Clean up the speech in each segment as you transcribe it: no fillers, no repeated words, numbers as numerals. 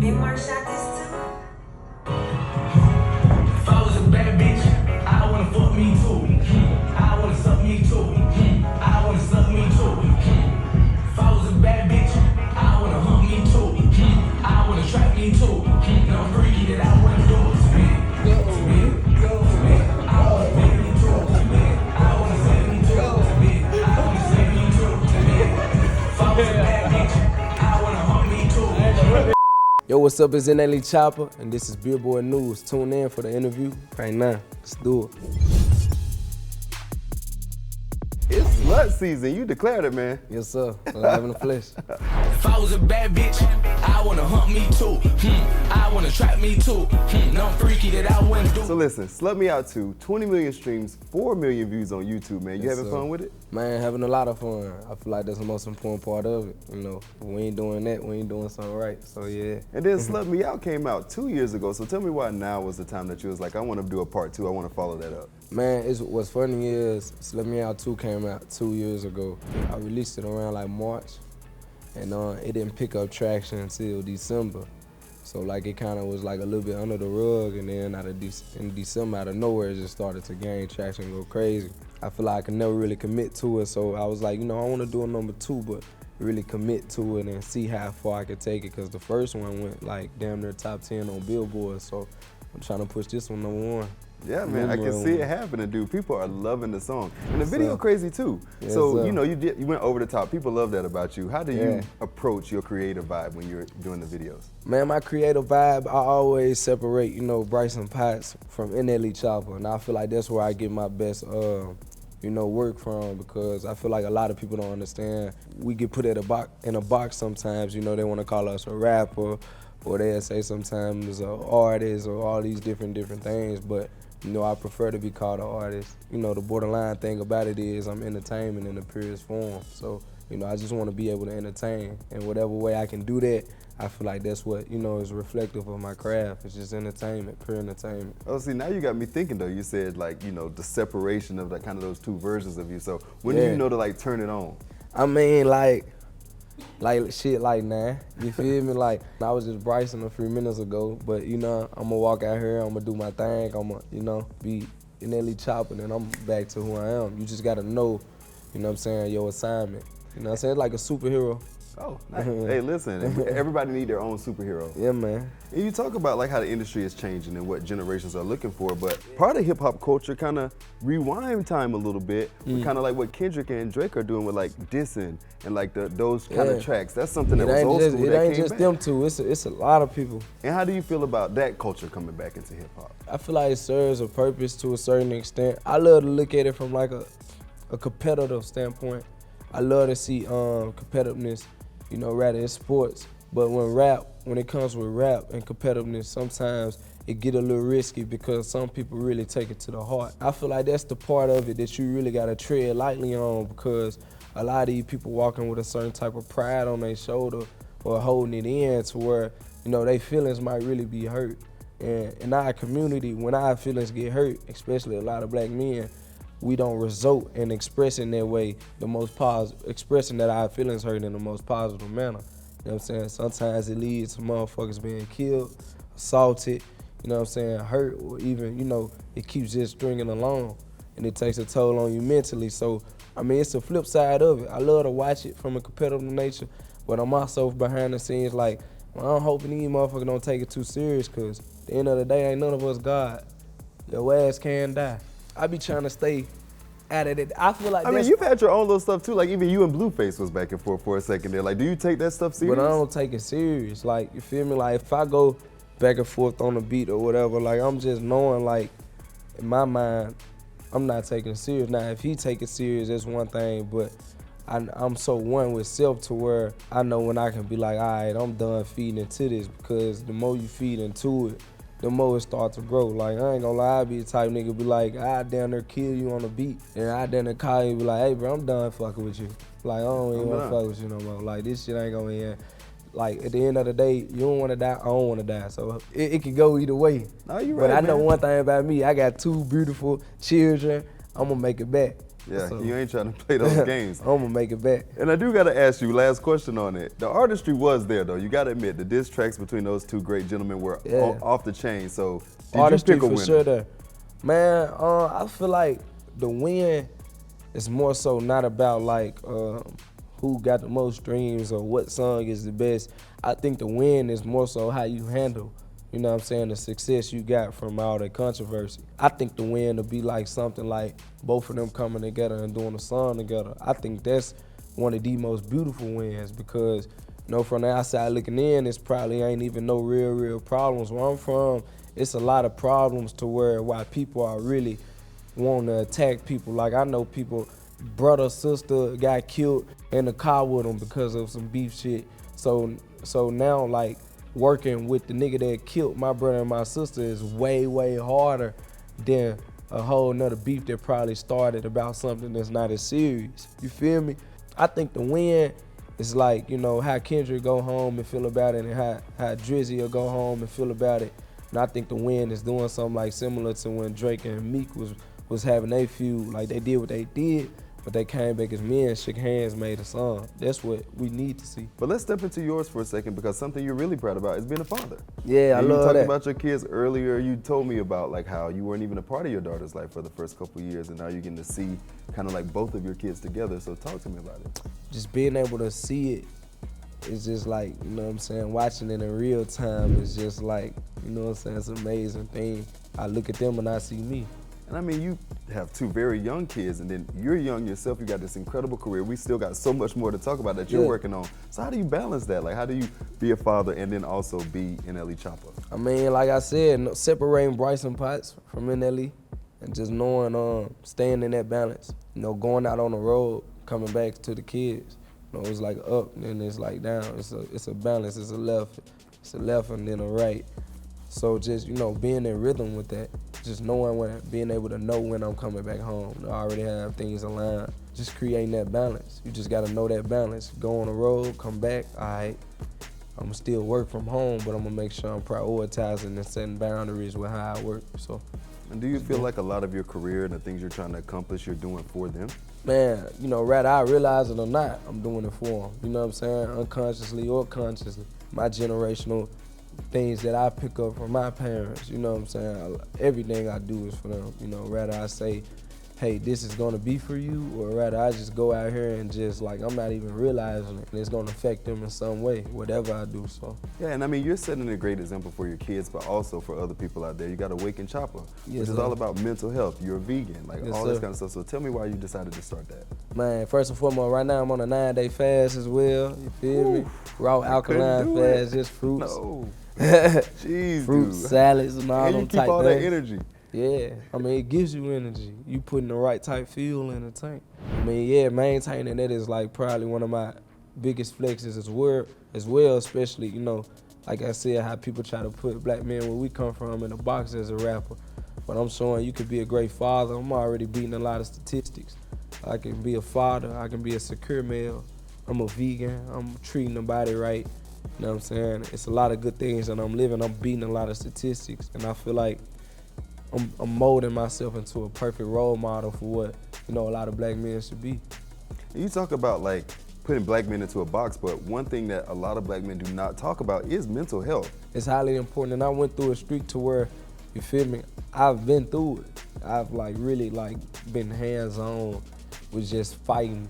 Big Mark shot this too. If I was a bad bitch, I wanna fuck me too. I wanna suck me too. I wanna suck me too. If I was a bad bitch, I wanna hump me too. I wanna trap me too. No, I'm freaky that I wanna do it to me. I wanna make me too. I wanna save me too. I wanna save me too. If I was a bad bitch, I wanna hump me too. Yo, what's up? It's NLE Choppa, and this is Billboard News. Tune in for the interview right now. Let's do it. It's slut season. You declared it, man. Yes, sir. Live in the flesh. If I was a bad bitch, I wanna hump me too. I wanna trap me too. No, I'm freaky that I wouldn't do. So listen, Slut Me Out 2, 20 million streams, 4 million views on YouTube, man. You Yes, having sir. fun with it? Man, having a lot of fun. I feel like that's the most important part of it. You know, if we ain't doing that, we ain't doing something right. So yeah. And then Slut Me Out came out 2 years ago. So tell me why now was the time that you was like, I want to do a part 2. I want to follow that up. Man, what's funny is Slut Me Out 2 came out 2 years ago. I released it around like March, and it didn't pick up traction until December. So like it kind of was like a little bit under the rug, and then in December, out of nowhere, it just started to gain traction and go crazy. I feel like I could never really commit to it, so I was like, you know, I want to do a number 2, but really commit to it and see how far I could take it, because the first one went like damn near top 10 on Billboard, so I'm trying to push this one number 1. Yeah, man, I can see it happening, dude. People are loving the song. And the Yes, video sir. crazy too. Yes, So, sir. you know, you went over the top. People love that about you. How do you Yeah. approach your creative vibe when you're doing the videos? Man, my creative vibe, I always separate, you know, Bryson Potts from NLE Choppa, and I feel like that's where I get my best, you know, work from, because I feel like a lot of people don't understand. We get put in a box sometimes, you know, they want to call us a rapper, or they'll say sometimes an artist, or all these different things, but you know, I prefer to be called an artist. You know, the borderline thing about it is I'm entertainment in the purest form. So, you know, I just want to be able to entertain. And whatever way I can do that, I feel like that's what, you know, is reflective of my craft. It's just entertainment, pure entertainment. Oh, see, now you got me thinking though. You said like, you know, the separation of like kind of those two versions of you. So when do Yeah. you know to like turn it on? I mean, like shit like nah, you feel me? Like, I was just Bryson a few minutes ago, but you know, I'm gonna walk out here, I'm gonna do my thing, I'm gonna, you know, be NLE Choppa, and I'm back to who I am. You just gotta know, you know what I'm saying, your assignment. You know what I'm saying? It's like a superhero. Oh, nice. Hey, listen, everybody need their own superhero. Yeah, man. And you talk about like how the industry is changing and what generations are looking for, but part of hip hop culture kind of rewind time a little bit, kind of like what Kendrick and Drake are doing with like dissing and like those kind of tracks. That's something that was old school It that ain't came just back. them two, it's a lot of people. And how do you feel about that culture coming back into hip hop? I feel like it serves a purpose to a certain extent. I love to look at it from like a competitive standpoint. I love to see competitiveness, you know, rather in sports. But when it comes with rap and competitiveness, sometimes it get a little risky because some people really take it to the heart. I feel like that's the part of it that you really gotta tread lightly on, because a lot of these people walking with a certain type of pride on their shoulder or holding it in to where, you know, their feelings might really be hurt. And in our community, when our feelings get hurt, especially a lot of black men, we don't result in expressing that way, expressing that our feelings hurt in the most positive manner. You know what I'm saying? Sometimes it leads to motherfuckers being killed, assaulted, you know what I'm saying, hurt, or even, you know, it keeps just stringing along, and it takes a toll on you mentally. So, I mean, it's the flip side of it. I love to watch it from a competitive nature, but I'm also behind the scenes like, well, I'm hoping these motherfuckers don't take it too serious, because at the end of the day, ain't none of us God. Your ass can die. I be trying to stay out of it. I feel like I mean, you've had your own little stuff too. Like even you and Blueface was back and forth for a second there. Like, do you take that stuff serious? But I don't take it serious. Like, you feel me? Like, if I go back and forth on the beat or whatever, like, I'm just knowing, like, in my mind, I'm not taking it serious. Now, if he take it serious, that's one thing, but I'm so one with self to where I know when I can be like, all right, I'm done feeding into this, because the more you feed into it, the more it start to grow. Like, I ain't gonna lie, I be the type nigga be like, I down there kill you on the beat, and I down there call you and be like, hey bro, I'm done fucking with you. Like, I don't even wanna fuck with you no more. Like, this shit ain't gonna end. Like, at the end of the day, you don't wanna die, I don't wanna die. So it could go either way. No, you But right, I know man. one thing about me, I got 2 beautiful children, I'm gonna make it back. Yeah, So, you ain't trying to play those games. I'm gonna make it back. And I do gotta ask you, last question on it. The artistry was there though. You gotta admit, the diss tracks between those two great gentlemen were off the chain. So did Artistry you pick a for winner? sure there. Man, I feel like the win is more so not about like who got the most streams or what song is the best. I think the win is more so how you handle, you know what I'm saying, the success you got from all the controversy. I think the win will be like something like both of them coming together and doing a song together. I think that's one of the most beautiful wins because, you know, from the outside looking in, it's probably ain't even no real problems. Where I'm from, it's a lot of problems to why people are really wanting to attack people. Like I know people, brother, sister got killed in the car with them because of some beef shit. So now like working with the nigga that killed my brother and my sister is way harder than a whole nother beef that probably started about something that's not as serious. You feel me? I think the win is like, you know, how Kendrick go home and feel about it and how Drizzy will go home and feel about it. And I think the win is doing something like similar to when Drake and Meek was having a feud. Like they did what they did, but they came back as men, shook hands, made a song. That's what we need to see. But let's step into yours for a second because something you're really proud about is being a father. Yeah, and I love you that. talked about your kids earlier. You told me about like how you weren't even a part of your daughter's life for the first couple of years, and now you're getting to see kind of like both of your kids together. So talk to me about it. Just being able to see it is just like, you know what I'm saying, watching it in real time is just like, you know what I'm saying, it's an amazing thing. I look at them and I see me. And I mean, you have two very young kids, and then you're young yourself. You got this incredible career. We still got so much more to talk about that you're working on. So how do you balance that? Like, how do you be a father and then also be NLE Choppa? I mean, like I said, separating Bryson Potts from NLE and just knowing, staying in that balance. You know, going out on the road, coming back to the kids. You know, it's like up, then it's like down. It's a balance. It's a left and then a right. So just, you know, being in rhythm with that, just knowing being able to know when I'm coming back home. I already have things aligned. Just creating that balance. You just gotta know that balance. Go on the road, come back, all right. I'm still work from home, but I'm gonna make sure I'm prioritizing and setting boundaries with how I work, so. And do you feel like a lot of your career and the things you're trying to accomplish, you're doing for them? Man, you know, whether I realize it or not, I'm doing it for them. You know what I'm saying? Unconsciously or consciously. My generational things that I pick up from my parents, you know what I'm saying? Everything I do is for them. You know, rather I say, hey, this is gonna be for you, or rather I just go out here and just like, I'm not even realizing it. And it's gonna affect them in some way, whatever I do, so. Yeah, and I mean, you're setting a great example for your kids, but also for other people out there. You got Awaken Choppa, Yes, which is sir. all about mental health. You're a vegan, like Yes, all this sir. kind of stuff. So tell me why you decided to start that. Man, first and foremost, right now I'm on a 9-day fast as well, you feel me? Raw alkaline do it. fast, just fruits. No. Jeez, Fruits, dude. salads, and all And you them keep type all that things. energy. Yeah, I mean, it gives you energy. You putting the right type fuel in the tank. I mean, yeah, maintaining that is like probably one of my biggest flexes as well, especially, you know, like I said, how people try to put black men where we come from in a box as a rapper. But I'm showing you could be a great father. I'm already beating a lot of statistics. I can be a father, I can be a secure male. I'm a vegan, I'm treating the body right. You know what I'm saying? It's a lot of good things that I'm living. I'm beating a lot of statistics, and I feel like I'm molding myself into a perfect role model for what, you know, a lot of black men should be. And you talk about like putting black men into a box, but one thing that a lot of black men do not talk about is mental health. It's highly important, and I went through a streak to where, you feel me, I've been through it. I've like really like been hands-on with just fighting,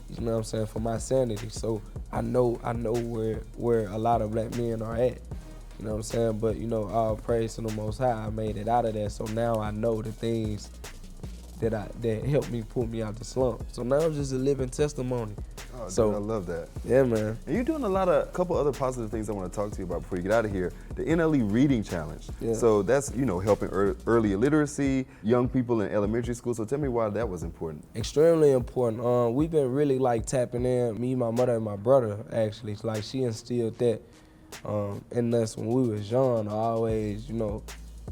you know what I'm saying, for my sanity. So I know where a lot of black men are at. You know what I'm saying? But, you know, all praise to the Most High, I made it out of that. So now I know the things that helped me pull me out the slump. So now I'm just a living testimony. Oh, So- dude, I love that. Yeah, man. And you're doing a couple other positive things I want to talk to you about before you get out of here. The NLE Reading Challenge. Yeah. So that's, you know, helping early illiteracy, young people in elementary school. So tell me why that was important. Extremely important. We've been really like tapping in, me, my mother, and my brother, actually. Like she instilled that in us when we was young. I always, you know,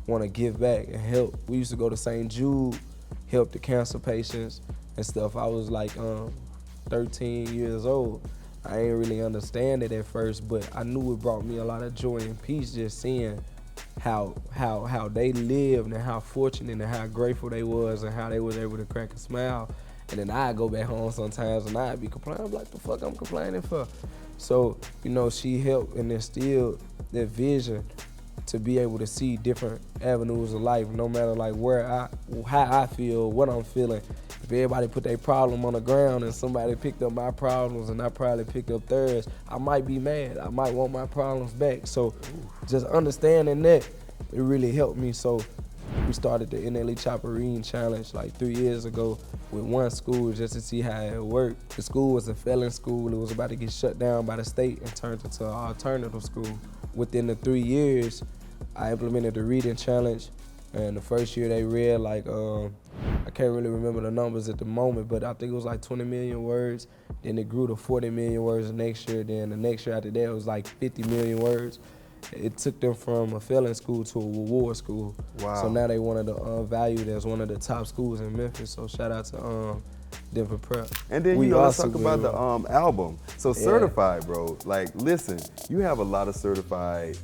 want to give back and help. We used to go to St. Jude, help the cancer patients and stuff. I was like 13 years old. I ain't really understand it at first, but I knew it brought me a lot of joy and peace just seeing how they lived and how fortunate and how grateful they was and how they was able to crack a smile And then I go back home sometimes and I be complaining. I'm like, the fuck I'm complaining for? So, you know, she helped and instilled that vision to be able to see different avenues of life, no matter like how I feel, what I'm feeling. If everybody put their problem on the ground and somebody picked up my problems and I probably picked up theirs, I might be mad. I might want my problems back. So just understanding that, it really helped me. So we started the NLE Choppa Reading Challenge like 3 years ago with one school just to see how it worked. The school was a felon school. It was about to get shut down by the state and turned into an alternative school. Within the 3 years, I implemented the reading challenge, and the first year they read like, I can't really remember the numbers at the moment, but I think it was like 20 million words. Then it grew to 40 million words the next year. Then the next year after that, it was like 50 million words. It took them from a felon school to a reward school. Wow. So now they wanted to value it as one of the top schools in Memphis. So shout out to Denver Prep. And then, you know, let's talk about the album. So Certified, bro, like, listen, you have a lot of certified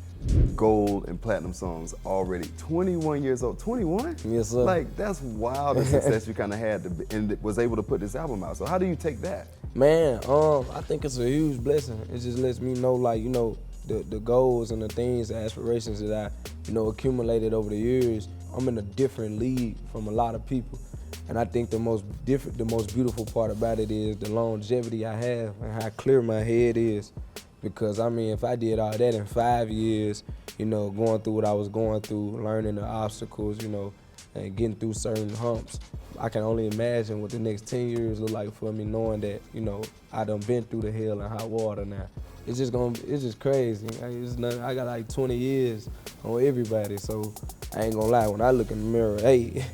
gold and platinum songs already. 21 years old. 21? Yes, sir. Like, that's wild, the success you kind of had and was able to put this album out. So how do you take that? Man, I think it's a huge blessing. It just lets me know, like, you know, the goals and the things, the aspirations that I, you know, accumulated over the years. I'm in a different league from a lot of people. And I think the most beautiful part about it is the longevity I have and how clear my head is. Because, I mean, if I did all that in 5 years, you know, going through what I was going through, learning the obstacles, you know, and getting through certain humps, I can only imagine what the next 10 years look like for me, knowing that, you know, I done been through the hell and hot water now. It's just crazy. I got like 20 years on everybody, so I ain't gonna lie, when I look in the mirror, hey,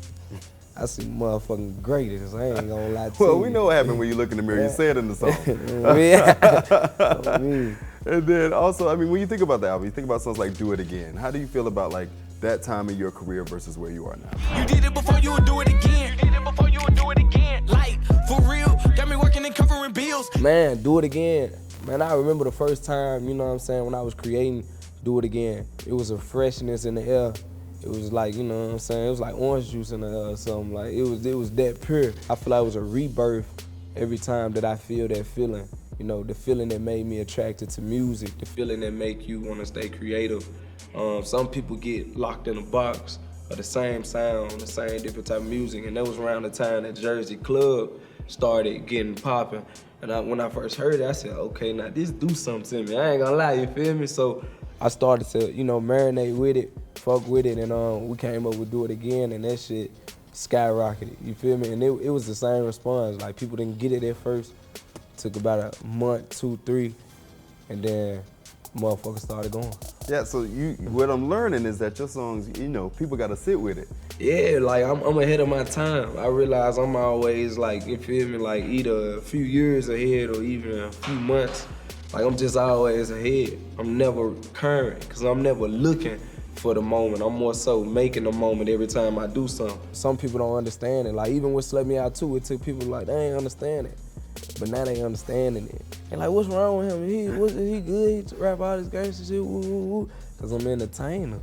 I see motherfucking greatness. I ain't gonna lie to you. Well, we know what happened when you look in the mirror. You say it in the song. Yeah. And then also, I mean, when you think about the album, you think about songs like Do It Again. How do you feel about like that time in your career versus where you are now? You did it before, you would do it again. You did it before, you would do it again. Like, for real, got me working and covering bills. Man, Do It Again. Man, I remember the first time, you know what I'm saying, when I was creating Do It Again. It was a freshness in the air. It was like, you know what I'm saying, it was like orange juice in the air or something. Like, it was that pure. I feel like it was a rebirth every time that I feel that feeling. You know, the feeling that made me attracted to music, the feeling that make you want to stay creative. Some people get locked in a box of the same sound, the same different type of music, and that was around the time that Jersey Club started getting popping. And when I first heard it, I said, okay, now this do something to me. I ain't gonna lie, you feel me? So I started to, you know, marinate with it, fuck with it, and we came up with Do It Again, and that shit skyrocketed, you feel me? And it was the same response. Like, people didn't get it at first. Took about a month, 2, 3, and then motherfuckers started going. Yeah, so what I'm learning is that your songs, you know, people gotta sit with it. Yeah, like I'm ahead of my time. I realize I'm always like, you feel me, like either a few years ahead or even a few months. Like, I'm just always ahead. I'm never current, because I'm never looking for the moment. I'm more so making the moment every time I do something. Some people don't understand it. Like, even with SLUT Me Out too, it took people like, they ain't understand it. But now they understanding it. And like, what's wrong with him? He good, he rap all this gangster shit, woo, woo, woo. Cause I'm an entertainer.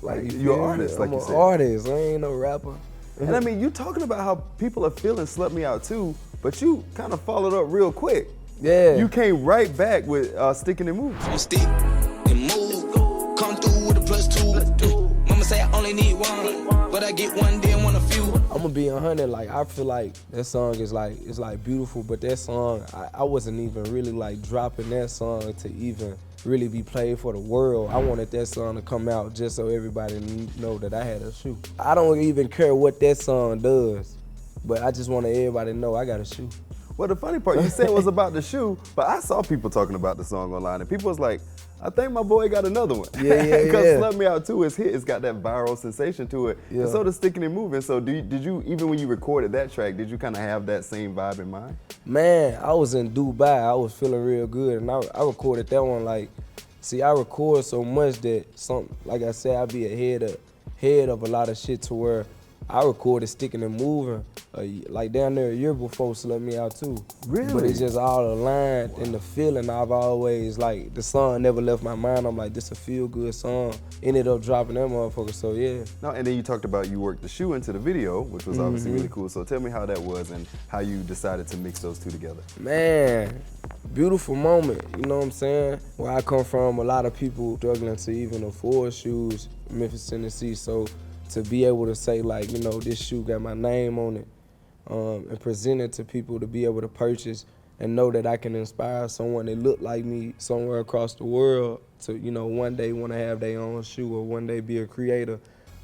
Like, you're an artist, like you said. I'm an artist, I ain't no rapper. And I mean, you talking about how people are feeling SLUT Me Out too, but you kind of followed up real quick. Yeah. You came right back with Stickin and Movin. Stick and move, come through with a +2. Mama say I only need one, but I get one, then want a few. I'm gonna be 100. Like, I feel like that song is like, it's like beautiful, but that song, I wasn't even really like dropping that song to even really be played for the world. I wanted that song to come out just so everybody know that I had a shoe. I don't even care what that song does, but I just want everybody to know I got a shoe. Well, the funny part, you said it was about the shoe, but I saw people talking about the song online, and people was like, I think my boy got another one. Yeah. Because SLUT Me Out too is hit. It's got that viral sensation to it. Yeah. And so does Stickin and Movin. So did you, even when you recorded that track, did you kind of have that same vibe in mind? Man, I was in Dubai. I was feeling real good, and I recorded that one like, see, I record so much that like I said, I be ahead of a lot of shit to where I recorded Stickin and Movin like down there a year before SLUT Me Out too. Really? But it's just all aligned in the feeling. I've always, like, the song never left my mind. I'm like, this a feel good song. Ended up dropping that motherfucker, so yeah. No, and then you talked about you worked the shoe into the video, which was obviously really cool. So tell me how that was and how you decided to mix those two together. Man, beautiful moment, you know what I'm saying? Where I come from, a lot of people struggling to even afford shoes in Memphis, Tennessee. So to be able to say, like, you know, this shoe got my name on it, and present it to people to be able to purchase and know that I can inspire someone that look like me somewhere across the world to, you know, one day want to have their own shoe or one day be a creator.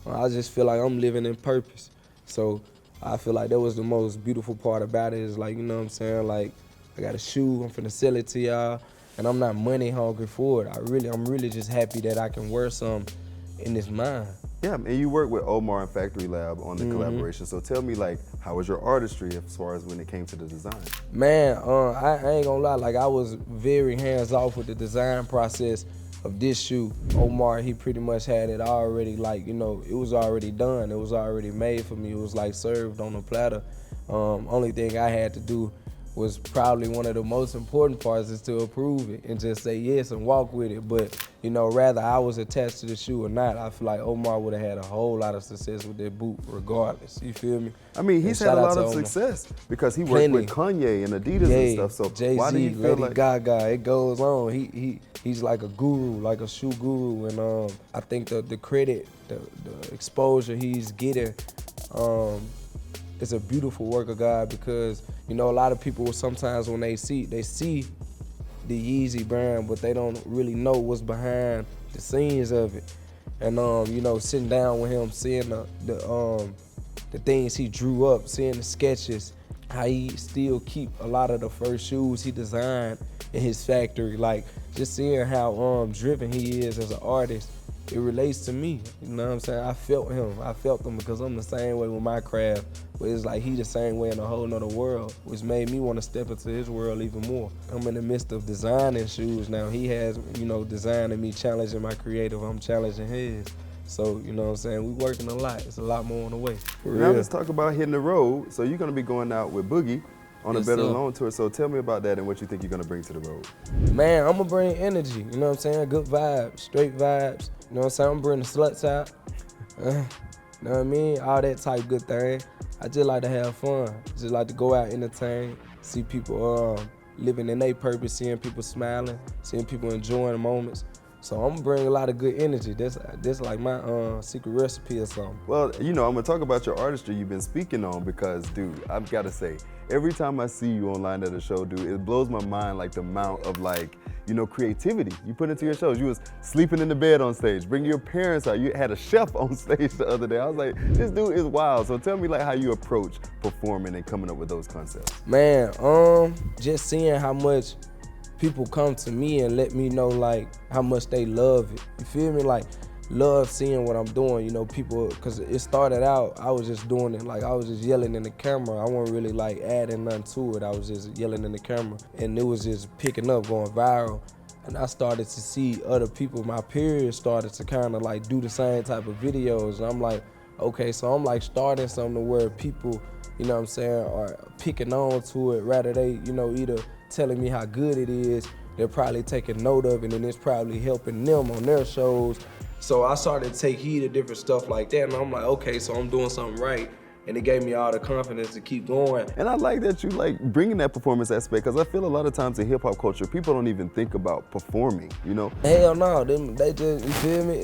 I just feel like I'm living in purpose. So I feel like that was the most beautiful part about it is, like, you know what I'm saying? Like, I got a shoe, I'm finna sell it to y'all, and I'm not money hungry for it. I'm really just happy that I can wear something in this mind. Yeah, and you worked with Omar and Factory Lab on the collaboration. So tell me, like, how was your artistry as far as when it came to the design? Man, I ain't gonna lie, like, I was very hands-off with the design process of this shoe. Omar, he pretty much had it already, like, you know, it was already done. It was already made for me. It was like served on a platter. Only thing I had to do was probably one of the most important parts is to approve it and just say yes and walk with it. But, you know, rather I was attached to the shoe or not, I feel like Omar would have had a whole lot of success with that boot regardless, you feel me? I mean, he's had a lot of success because he worked with Kanye and Adidas and stuff, so Jay-Z, why do you feel Lady like... Gaga, it goes on. He's like a guru, like a shoe guru, and I think the credit, the exposure he's getting, it's a beautiful work of God because, you know, a lot of people sometimes when they see the Yeezy brand, but they don't really know what's behind the scenes of it. And you know, sitting down with him, seeing the things he drew up, seeing the sketches, how he still keep a lot of the first shoes he designed in his factory, like just seeing how driven he is as an artist. It relates to me, you know what I'm saying? I felt him because I'm the same way with my craft, but it's like he the same way in a whole nother world, which made me want to step into his world even more. I'm in the midst of designing shoes now. He has, you know, designing me, challenging my creative, I'm challenging his. So, you know what I'm saying, we working a lot. It's a lot more on the way. Now let's talk about hitting the road. So you're gonna be going out with Boogie on a Better Alone tour. So tell me about that and what you think you're gonna bring to the road. Man, I'm gonna bring energy, you know what I'm saying? Good vibes, straight vibes. You know what I'm saying? I'm bringing the sluts out. You know what I mean? All that type good thing. I just like to have fun. Just like to go out, entertain, see people living in their purpose, seeing people smiling, seeing people enjoying the moments. So I'm gonna bring a lot of good energy. That's like my secret recipe or something. Well, you know, I'm gonna talk about your artistry you've been speaking on because, dude, I've gotta say, every time I see you online at a show, dude, it blows my mind like the amount of, like, you know, creativity you put into your shows. You was sleeping in the bed on stage, bringing your parents out. You had a chef on stage the other day. I was like, this dude is wild. So tell me, like, how you approach performing and coming up with those concepts. Man, just seeing how much people come to me and let me know, like, how much they love it. You feel me? Like, love seeing what I'm doing, you know, people, because it started out, I was just doing it, like, I was just yelling in the camera. I wasn't really, like, adding nothing to it. I was just yelling in the camera, and it was just picking up, going viral. And I started to see other people, my peers started to kind of, like, do the same type of videos. And I'm like, okay, so I'm, like, starting something where people, you know what I'm saying, are picking on to it, rather they, you know, either telling me how good it is, they're probably taking note of it, and it's probably helping them on their shows. So I started to take heed of different stuff like that, and I'm like, okay, so I'm doing something right. And it gave me all the confidence to keep going. And I like that you like bringing that performance aspect, because I feel a lot of times in hip hop culture, people don't even think about performing, you know? Hell no, they just, you feel me?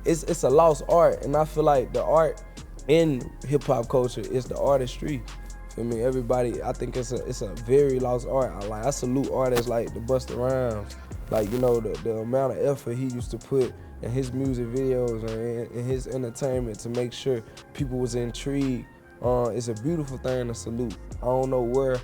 It's a lost art, and I feel like the art in hip hop culture is the artistry. I mean, everybody, I think it's a very lost art. I salute artists like the Busta Rhymes. Like, you know, the amount of effort he used to put in his music videos and in his entertainment to make sure people was intrigued. It's a beautiful thing to salute. I don't know where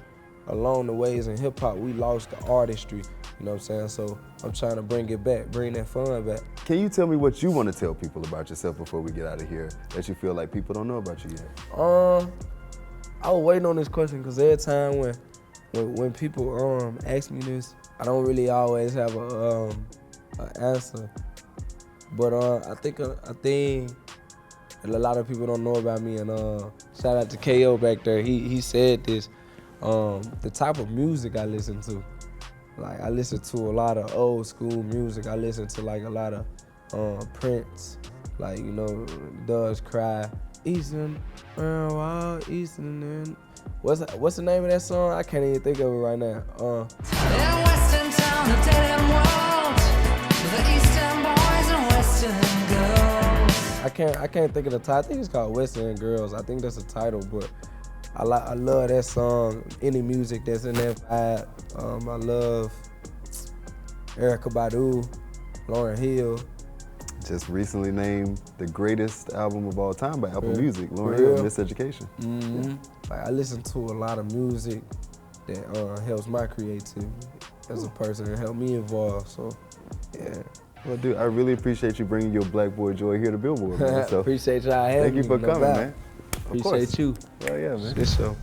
along the ways in hip hop we lost the artistry, you know what I'm saying? So I'm trying to bring it back, bring that fun back. Can you tell me what you want to tell people about yourself before we get out of here that you feel like people don't know about you yet? I was waiting on this question because every time when people ask me this, I don't really always have an answer. But I think that a lot of people don't know about me. And shout out to KO back there. He said this. The type of music I listen to. Like, I listen to a lot of old school music. I listen to like a lot of Prince, like, you know, Does Cry, Eastern, Eastern, and what's the name of that song? I can't even think of it right now. In Western town, the dead end world, the Eastern boys and Western girls. I can't think of the title. I think it's called Western Girls. I think that's the title, but I love that song. Any music that's in that vibe. I love Erykah Badu, Lauryn Hill. Just recently named the greatest album of all time by Apple Music, Lauryn Hill, Miseducation. Mm-hmm. Like, I listen to a lot of music that helps my creativity as a person and help me evolve. So, yeah. Well, dude, I really appreciate you bringing your Black Boy joy here to Billboard, man. So, appreciate y'all having me. thank you for coming, man. Appreciate you. Well, yeah, man. This show.